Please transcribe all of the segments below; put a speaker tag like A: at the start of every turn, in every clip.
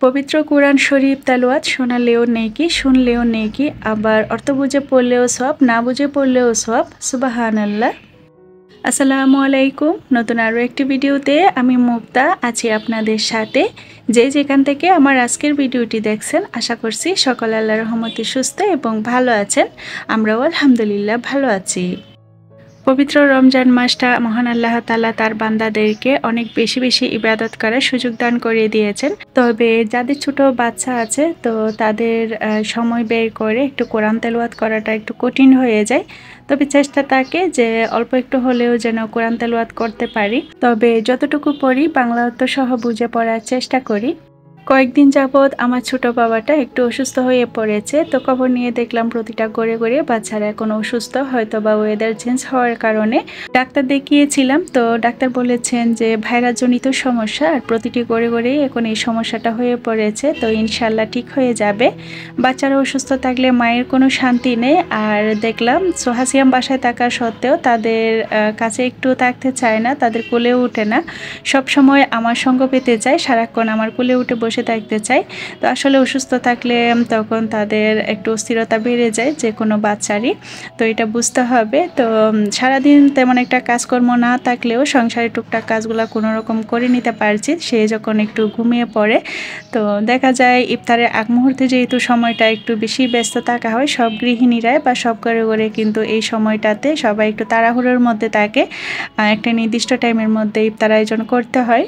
A: পবিত্র কুরআন শরীফ তেলাওয়াত শোনালেও নেকি, শুনলেও নেকি, আবার অর্থ বুঝে পড়লেও সওয়াব, না বুঝে পড়লেও সওয়াব। সুবহানাল্লাহ। আসসালামু আলাইকুম। নতুন আরও একটি ভিডিওতে আমি মুক্তা আছি আপনাদের সাথে। যে যেখান থেকে আমার আজকের ভিডিওটি দেখছেন, আশা করছি সকল আল্লাহর রহমতে সুস্থ এবং ভালো আছেন। আমরাও আলহামদুলিল্লাহ ভালো আছি। পবিত্র রমজান মাসটা মহান আল্লাহ তাআলা তার বান্দাদেরকে অনেক বেশি বেশি ইবাদত করার সুযোগ দান করে দিয়েছেন। তবে যাদের ছোট বাচ্চা আছে তো তাদের সময় বের করে একটু কোরআন তেলাওয়াত করাটা একটু কঠিন হয়ে যায়। তবে চেষ্টা থাকে যে অল্প একটু হলেও যেন কোরআন তেলাওয়াত করতে পারি। তবে যতটুকু পড়ি বাংলা অর্থ সহ বুঝে পড়ার চেষ্টা করি। কয়েকদিন যাবৎ আমার ছোট বাবাটা একটু অসুস্থ হয়ে পড়েছে। তো খবর নিয়ে দেখলাম প্রতিটা ঘরে ঘরে বাচ্চারা এখন অসুস্থ, হয়তো বা ওয়েদার চেঞ্জ হওয়ার কারণে। ডাক্তার দেখিয়েছিলাম, তো ডাক্তার বলেছেন যে ভাইরাসজনিত সমস্যা, আর প্রতিটি ঘরে ঘরেই এখন এই সমস্যাটা হয়ে পড়েছে। তো ইনশাল্লাহ ঠিক হয়ে যাবে। বাচ্চারা অসুস্থ থাকলে মায়ের কোনো শান্তি নেই। আর দেখলাম সোহাসিয়াম বাসায় থাকা সত্ত্বেও তাদের কাছে একটু থাকতে চায় না, তাদের কোলেও উঠে না, সব সময় আমার সঙ্গ পেতে চায়, সারাক্ষণ আমার কোলে উঠে বসে থাকতে চাই। তো আসলে অসুস্থ থাকলে তখন তাদের একটু অস্থিরতা বেড়ে যায় যে কোনো বাচ্চারই, তো এটা বুঝতে হবে। তো সারাদিন তেমন একটা কাজকর্ম না থাকলেও সংসারের টুকটাক কাজগুলো কোনো রকম করে নিতে পারছি। সে যখন একটু ঘুমিয়ে পড়ে তো দেখা যায় ইফতারের আগ মুহূর্তে যেহেতু সময়টা একটু বেশি ব্যস্ত থাকা হয় সব গৃহিণীরাই বা সব ঘরে ঘরে, কিন্তু এই সময়টাতে সবাই একটু তাড়াহুড়োর মধ্যে থাকে, একটা নির্দিষ্ট টাইমের মধ্যে ইফতার আয়োজন করতে হয়।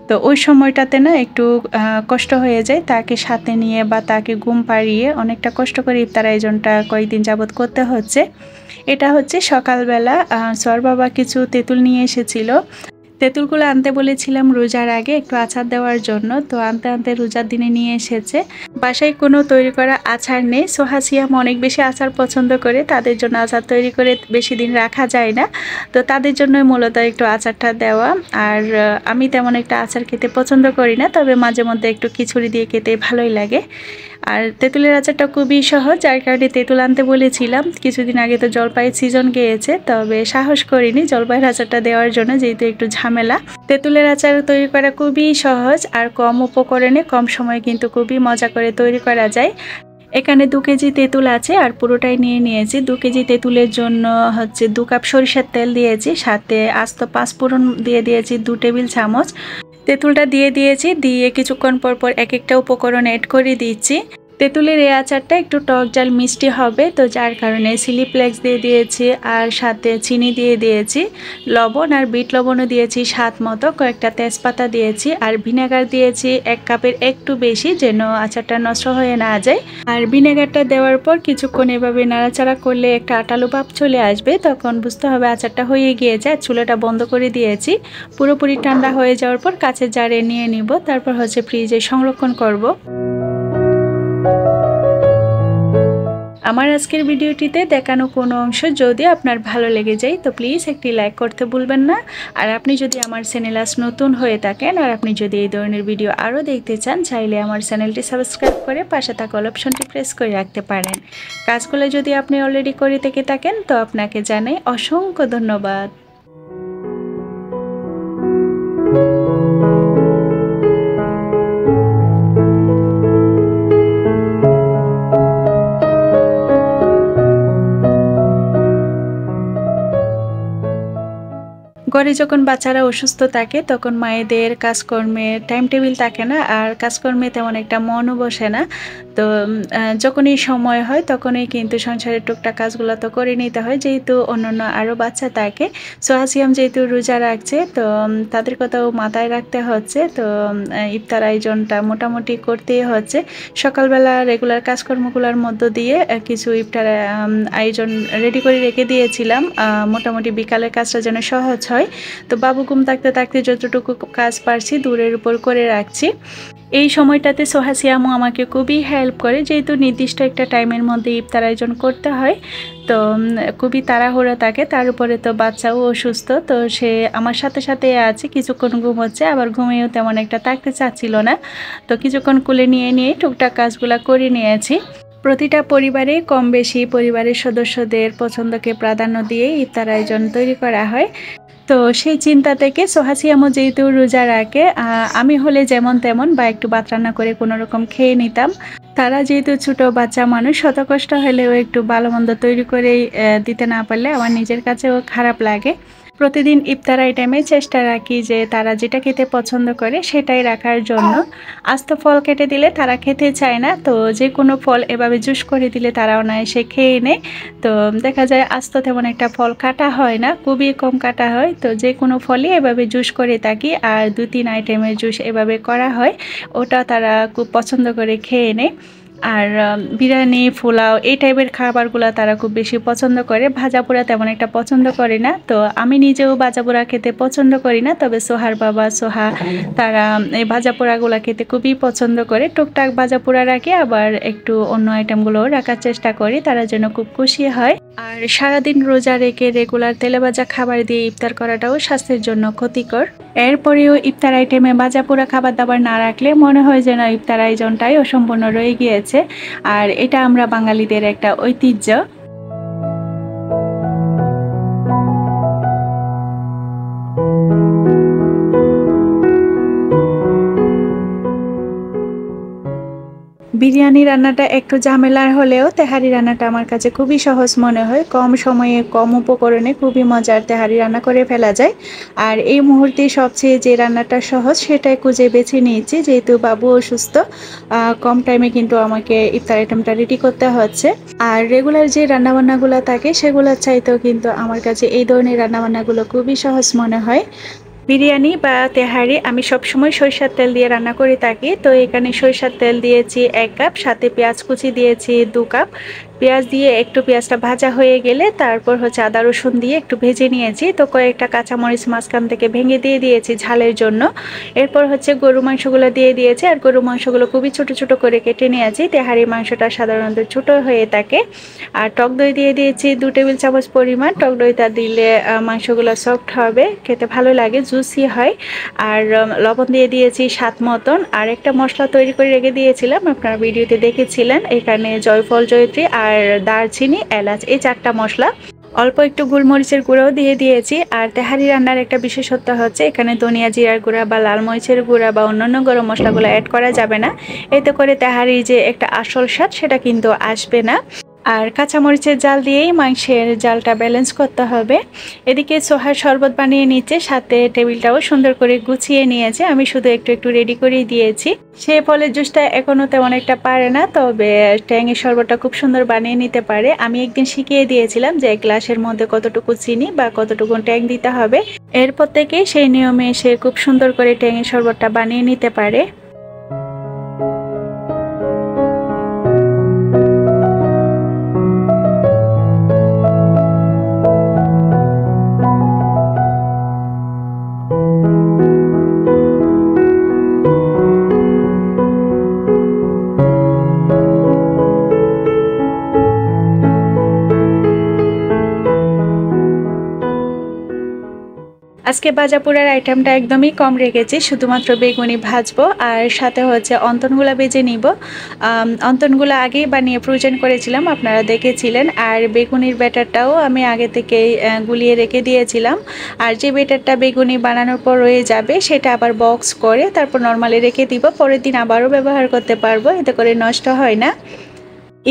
A: তো ওই সময়টাতে না একটু কষ্ট হয়ে যায় তাকে সাথে নিয়ে বা তাকে ঘুম পাড়িয়ে অনেকটা কষ্ট করে ইফতার আয়োজনটা কয়েকদিন যাবৎ করতে হচ্ছে। এটা হচ্ছে সকালবেলা সোয়ার বাবা কিছু তেঁতুল নিয়ে এসেছিল। তেঁতুলগুলো আনতে বলেছিলাম রোজার আগে একটু আচার দেওয়ার জন্য, তো আনতে আনতে রোজার দিনে নিয়ে এসেছে। বাসায় কোনো তৈরি করা আচার নেই। সোহাসিয়াম অনেক বেশি আচার পছন্দ করে, তাদের জন্য আচার তৈরি করে বেশি দিন রাখা যায় না, তো তাদের জন্যই মূলত একটু আচারটা দেওয়া। আর আমি তেমন একটা আচার খেতে পছন্দ করি না, তবে মাঝে মধ্যে একটু খিচুড়ি দিয়ে খেতে ভালোই লাগে। আর তেঁতুলের আচারটা খুবই সহজ, যার কারণে তেঁতুল আনতে বলেছিলাম। কিছুদিন আগে তো জলপাইয়ের সিজন গিয়েছে, তবে সাহস করিনি জলপাইয়ের আচারটা দেওয়ার জন্য, যেহেতু একটু ঝামেলা। তেঁতুলের আচার তৈরি করা খুবই সহজ আর কম উপকরণে কম সময়ে কিন্তু খুবই মজা করে তৈরি করা যায়। এখানে 2 কেজি তেঁতুল আছে আর পুরোটাই নিয়ে নিয়েছি। 2 কেজি তেঁতুলের জন্য হচ্ছে 2 কাপ সরিষার তেল দিয়েছি, সাথে আস্ত 5 ফোড়ন দিয়ে দিয়েছি 2 টেবিল চামচ। তেঁতুলটা দিয়ে দিয়েছি, দিয়ে কিছুক্ষণ পর পর এক একটা উপকরণ অ্যাড করে দিচ্ছি। তেঁতুলের এই আচারটা একটু টক ঝাল মিষ্টি হবে, তো যার কারণে চিলি ফ্লেক্স দিয়ে দিয়েছি, আর সাথে চিনি দিয়ে দিয়েছি, লবণ আর বিট লবণও দিয়েছি স্বাদ মতো, কয়েকটা তেজপাতা দিয়েছি, আর ভিনেগার দিয়েছি 1 কাপের একটু বেশি, যেন আচারটা নষ্ট হয়ে না যায়। আর ভিনেগারটা দেওয়ার পর কিছুক্ষণ এভাবে নাড়াচাড়া করলে একটা আটালো ভাব চলে আসবে, তখন বুঝতে হবে আচারটা হয়ে গিয়েছে। আর চুলাটা বন্ধ করে দিয়েছি। পুরোপুরি ঠান্ডা হয়ে যাওয়ার পর কাঁচের জারে নিয়ে নিব, তারপর হচ্ছে ফ্রিজে সংরক্ষণ করব। আমার আজকের ভিডিওটিতে দেখানো কোনো অংশ যদি আপনার ভালো লেগে যায় তো প্লিজ একটি লাইক করতে ভুলবেন না। আর আপনি যদি আমার চ্যানেল আজ নতুন হয়ে থাকেন আর আপনি যদি এই ধরনের ভিডিও আরও দেখতে চান, চাইলে আমার চ্যানেলটি সাবস্ক্রাইব করে পাশে থাকা অল অপশনটি প্রেস করে রাখতে পারেন। কাজগুলো যদি আপনি অলরেডি করে থেকে থাকেন তো আপনাকে জানাই অসংখ্য ধন্যবাদ। ঘরে যখন বাচ্চারা অসুস্থ থাকে তখন মায়েদের কাজকর্মের টাইম টেবিল থাকে না, আর কাজকর্মে তেমন একটা মনও বসে না। তো যখনই সময় হয় তখনই কিন্তু সংসারের টুকটাক কাজগুলো তো করে নিতে হয়, যেহেতু অন্যান্য আরও বাচ্চা থাকে। সোহাসিয়াম যেহেতু রোজা রাখছে তো তাদের কথাও মাথায় রাখতে হচ্ছে। তো ইফতার আয়োজনটা মোটামুটি করতেই হচ্ছে। সকালবেলা রেগুলার কাজকর্মগুলোর মধ্য দিয়ে কিছু ইফতার আয়োজন রেডি করে রেখে দিয়েছিলাম, মোটামুটি বিকালের কাজটা যেন সহজ হয়। তো বাবু ঘুম থাকতে থাকতে যতটুকু কাজ পারছি দূরের উপর করে রাখছি। এই সময়টাতে সোহাসিয়ামও আমাকে খুবই হেল্প করে, যেহেতু নির্দিষ্ট একটা টাইমের মধ্যে ইফতার আয়োজন করতে হয়। তো খুবই তাড়াহুড়ো থাকে, তার উপরে তো বাচ্চাও অসুস্থ, তো সে আমার সাথে সাথে আছে। কিছুক্ষণ ঘুমোচ্ছে, আবার ঘুমিয়েও তেমন একটা থাকতে চাচ্ছিল না। তো কিছুক্ষণ কোলে নিয়ে নিয়ে টুকটাক কাজগুলো করে নিয়েছি। প্রতিটা পরিবারে কম বেশি পরিবারের সদস্যদের পছন্দকে প্রাধান্য দিয়ে ইফতার আয়োজন তৈরি করা হয়। তো সেই চিন্তা থেকে সোহাসিয়ামও যেহেতু রোজা রাখে, আমি হলে যেমন তেমন বা একটু ভাত রান্না করে কোনো রকম খেয়ে নিতাম। তারা যেহেতু ছোট বাচ্চা মানুষ, শত কষ্ট হলেও একটু ভালো মন্দ তৈরি করে দিতে না পারলে আমার নিজের কাছেও খারাপ লাগে। প্রতিদিন ইফতার আইটেমে চেষ্টা রাখি যে তারা যেটা খেতে পছন্দ করে সেটাই রাখার জন্য। আস্ত ফল কেটে দিলে তারা খেতে চায় না, তো যে কোনো ফল এভাবে জুস করে দিলে তারা অনায়াসে খেয়ে নেয়। তো দেখা যায় আস্ত তেমন একটা ফল কাটা হয় না, খুবই কম কাটা হয়। তো যে কোনো ফলই এভাবে জুস করে থাকি, আর 2-3 আইটেমের জুস এভাবে করা হয়, ওটা তারা খুব পছন্দ করে খেয়ে নেয়। আর বিরিয়ানি, পোলাও এই টাইপের খাবারগুলো তারা খুব বেশি পছন্দ করে। ভাজা পোড়া তেমন একটা পছন্দ করে না। তো আমি নিজেও ভাজা পোড়া খেতে পছন্দ করি না, তবে সোহার বাবা সোহা তারা এই ভাজা পোড়াগুলো খেতে খুবই পছন্দ করে। টুকটাক ভাজা পোড়া রাখি, আবার একটু অন্য আইটেমগুলোও রাখার চেষ্টা করি, তারা যেন খুব খুশি হয়। আর সারাদিন রোজা রেখে রেগুলার তেলে ভাজা খাবার দিয়ে ইফতার করাটাও স্বাস্থ্যের জন্য ক্ষতিকর। এরপরেও ইফতার আইটেমে ভাজা পোড়া খাবার দাবার না রাখলে মনে হয় যেন ইফতার আয়োজনটাই অসম্পূর্ণ রয়ে গিয়েছে। আর এটা আমরা বাঙালিদের একটা ঐতিহ্য। বিরিয়ানি রান্নাটা একটু ঝামেলার হলেও তেহারি রান্নাটা আমার কাছে খুবই সহজ মনে হয়। কম সময়ে কম উপকরণে খুবই মজার তেহারি রান্না করে ফেলা যায়। আর এই মুহূর্তে সবচেয়ে যে রান্নাটা সহজ সেটাই খুঁজে বেছে নিয়েছি, যেহেতু বাবু অসুস্থ। কম টাইমে কিন্তু আমাকে ইফতার আইটেমটা রেডি করতে হচ্ছে। আর রেগুলার যে রান্নাবান্নাগুলো থাকে সেগুলোর চাইতেও কিন্তু আমার কাছে এই ধরনের রান্নাবান্নাগুলো খুবই সহজ মনে হয়। বিরিয়ানি বা তেহারি আমি সবসময় সরিষার তেল দিয়ে রান্না করে থাকি। তো এখানে সরিষার তেল দিয়েছি 1 কাপ, সাথে পেঁয়াজ কুচি দিয়েছি 2 কাপ। পেঁয়াজ দিয়ে একটু পেঁয়াজটা ভাজা হয়ে গেলে তারপর হচ্ছে আদা রসুন দিয়ে একটু ভেজে নিয়েছি। তো কয়েকটা কাঁচামরিচ মাঝখান থেকে ভেঙে দিয়ে দিয়েছি ঝালের জন্য। এরপর হচ্ছে গরু মাংসগুলো দিয়ে দিয়েছি, আর গরু মাংসগুলো খুবই ছোট ছোট করে কেটে নিয়েছি। তেহারি মাংসটা সাধারণত ছোট হয়ে থাকে। আর টক দই দিয়ে দিয়েছি 2 টেবিল চামচ পরিমাণ। টক দইটা দিলে মাংসগুলো সফট হবে, খেতে ভালো লাগে, জুসি হয়। আর লবণ দিয়ে দিয়েছি স্বাদ মতন। আর একটা মশলা তৈরি করে রেখে দিয়েছিলাম, আপনারা ভিডিওতে দেখেছিলেন। এখানে জয়ফল, জয়ত্রী আর দারচিনি, এলাচ, এই 4টা মশলা। অল্প একটু গোলমরিচের গুঁড়াও দিয়ে দিয়েছি। আর তেহারি রান্নার একটা বিশেষত্ব হচ্ছে এখানে ধনিয়া জিরার গুঁড়া বা লাল মরিচের গুঁড়া বা অন্যান্য গরম মশলাগুলো অ্যাড করা যাবে না। এতে করে তেহারি যে একটা আসল স্বাদ সেটা কিন্তু আসবে না। আর কাঁচামরিচের জাল দিয়েই মাংসের জালটা ব্যালেন্স করতে হবে। এদিকে সোহার শরবত বানিয়ে নিচ্ছে, সাথে টেবিলটাও সুন্দর করে গুছিয়ে নিয়েছে। আমি শুধু একটু একটু রেডি করেই দিয়েছি। সে ফলের জুসটা এখনও তেমন একটা পারে না, তবে ট্যাঙের শরবতটা খুব সুন্দর বানিয়ে নিতে পারে। আমি একদিন শিখিয়ে দিয়েছিলাম যে গ্লাসের মধ্যে কতটুকু চিনি বা কতটুকু ট্যাং দিতে হবে। এরপর থেকে সেই নিয়মে সে খুব সুন্দর করে ট্যাঙের শরবতটা বানিয়ে নিতে পারে। আজকে ভাজা পোড়ার আইটেমটা একদমই কম রেখেছি, শুধুমাত্র বেগুনি ভাজবো আর সাথে হচ্ছে অন্তনগুলা ভেজে নিব। অন্তনগুলো আগেই বানিয়ে ফ্রোজেন করেছিলাম, আপনারা দেখেছিলেন। আর বেগুনির ব্যাটারটাও আমি আগে থেকেই গুলিয়ে রেখে দিয়েছিলাম। আর যে ব্যাটারটা বেগুনি বানানোর পর রয়ে যাবে সেটা আবার বক্স করে তারপর নর্মালি রেখে দিব, পরের দিন আবারও ব্যবহার করতে পারবো, এতে করে নষ্ট হয় না।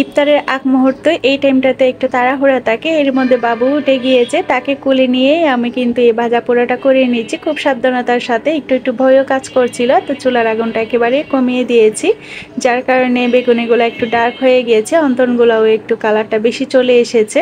A: ইফতারের আগ মুহূর্তে এই টাইমটাতে একটু তাড়াহুড়া থাকে। এর মধ্যে বাবু উঠে গিয়েছে, তাকে কোলে নিয়েই আমি কিন্তু এই ভাজা পোড়াটা করে নিয়েছি খুব সাবধানতার সাথে। একটু একটু ভয়ও কাজ করছিল, তো চুলার আগুনটা একেবারে কমিয়ে দিয়েছি, যার কারণে বেগুনিগুলো একটু ডার্ক হয়ে গিয়েছে, অন্তনগুলোও একটু কালারটা বেশি চলে এসেছে।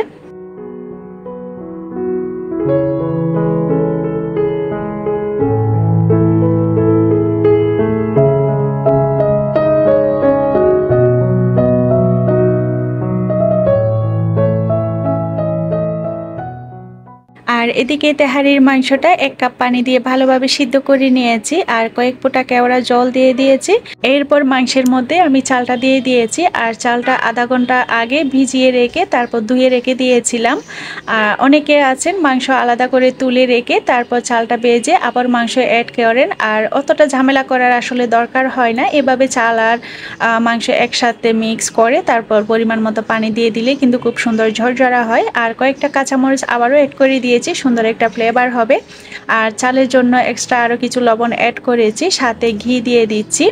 A: আর এদিকে তেহারির মাংসটা 1 কাপ পানি দিয়ে ভালোভাবে সিদ্ধ করে নিয়েছি, আর কয়েক ফোঁটা কেওড়া জল দিয়ে দিয়েছি। এরপর মাংসের মধ্যে আমি চালটা দিয়ে দিয়েছি, আর চালটা আধা ঘন্টা আগে ভিজিয়ে রেখে তারপর ধুয়ে রেখে দিয়েছিলাম। অনেকে আছেন মাংস আলাদা করে তুলে রেখে তারপর চালটা ভেজে আবার মাংস অ্যাড করেন, আর অতটা ঝামেলা করার আসলে দরকার হয় না। এভাবে চাল আর মাংস একসাথে মিক্স করে তারপর পরিমাণ মতো পানি দিয়ে দিলে কিন্তু খুব সুন্দর ঝরঝরা হয়। আর কয়েকটা কাঁচামরিচ আবারও অ্যাড করে দিয়েছি সুন্দর একটা ফ্লেভার হবে। আর চালের জন্য এক্সট্রা আরও কিছু লবণ অ্যাড করেছি, সাথে ঘি দিয়ে দিচ্ছি।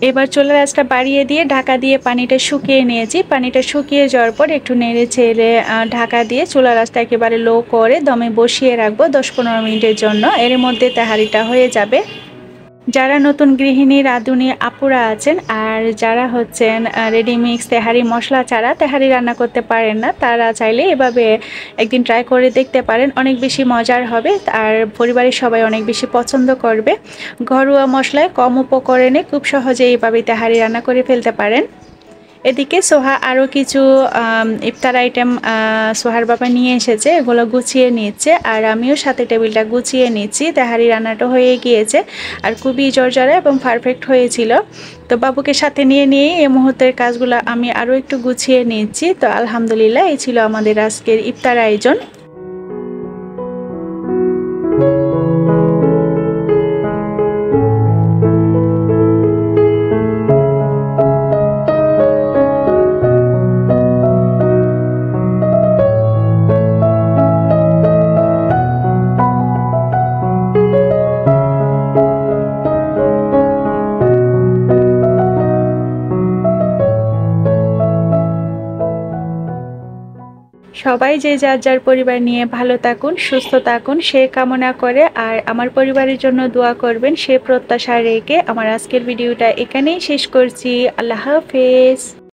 A: এবার চুলার আঁচটা বাড়িয়ে দিয়ে ঢাকা দিয়ে পানিটা শুকিয়ে নিয়েছি। পানিটা শুকিয়ে যাওয়ার পর একটু নেড়ে চেড়ে ঢাকা দিয়ে চুলার আঁচটা একেবারে লো করে দমে বসিয়ে রাখবো 10-15 মিনিটের জন্য। এর মধ্যে তেহারিটা হয়ে যাবে। যারা নতুন গৃহিণী রাঁধুনি আপুরা আছেন আর যারা হচ্ছেন রেডিমিক্স তেহারি মশলা ছাড়া তেহারি রান্না করতে পারেন না, তারা চাইলে এভাবে একদিন ট্রাই করে দেখতে পারেন। অনেক বেশি মজার হবে আর পরিবারের সবাই অনেক বেশি পছন্দ করবে। ঘরোয়া মশলায় কম উপকরণে খুব সহজে এইভাবে তেহারি রান্না করে ফেলতে পারেন। এদিকে সোহা আরও কিছু ইফতার আইটেম সোহার বাবা নিয়ে এসেছে, এগুলো গুছিয়ে নিচ্ছে আর আমিও সাথে টেবিলটা গুছিয়ে নিচ্ছি। তেহারি রান্নাটা হয়ে গিয়েছে আর খুবই জর্জরা এবং পারফেক্ট হয়েছিল। তো বাবুকে সাথে নিয়ে এই মুহূর্তের কাজগুলো আমি আরও একটু গুছিয়ে নিচ্ছি। তো আলহামদুলিল্লাহ, এই ছিল আমাদের আজকের ইফতার আয়োজন। সবাই যে যার যার পরিবার নিয়ে ভালো থাকুন, সুস্থ থাকুন সে কামনা করে আর আমার পরিবারের জন্য দোয়া করবেন সে প্রত্যাশা রেখে আমার আজকের ভিডিওটা এখানেই শেষ করছি। আল্লাহ হাফেজ।